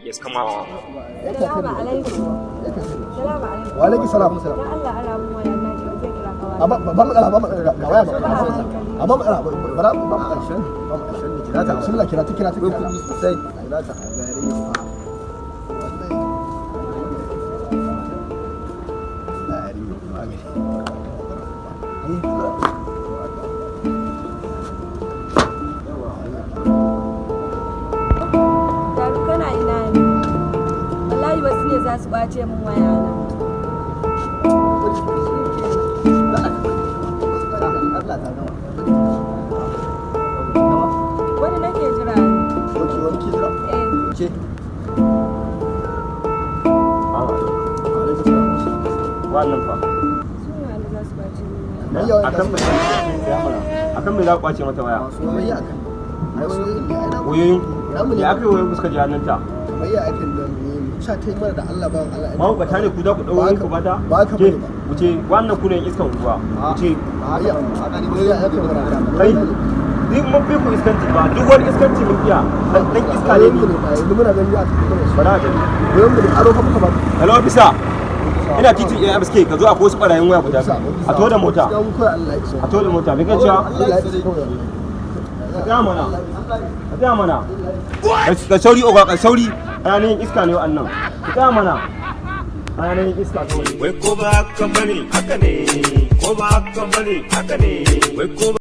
Yes, come on. Salamu alaikum. Salamu alaikum. Wa alaikum salam. Dan Allah ana mun waya na ji zai kira ka waya. Ba matsala ga waya ba matsala bara ba karshen ne kira ta bismillah kira ta sai kira ta za su ɓace min waya na wani nake jira ne wannan fa suna da za su ɓace min waya akan me za ku ɓace mata waya wayoyin ya aka yi wayoyin fuska ji hannunta sha ta yi mana da Allah ba Allah ma ku ne ku za ku dawo ku bata ke wuce wannan ku ne iskan ruwa wuce kai duk mun fi ku iskanci ba duk wani iskanci mun iya dan iska ne muna ganin a cikin bara da wayan mu aro fa muka ba hello bisa ina titin AFSK ka zo akwai wasu barayin waya guda a to da mota a to da mota me kai cewa ka ga mana ka sauri oga ka sauri ainihin iska ne wa'annan ku tsaya mana ainihin iska kawai wai ko ba haka bane haka ne ko ba haka bane haka ne wai ko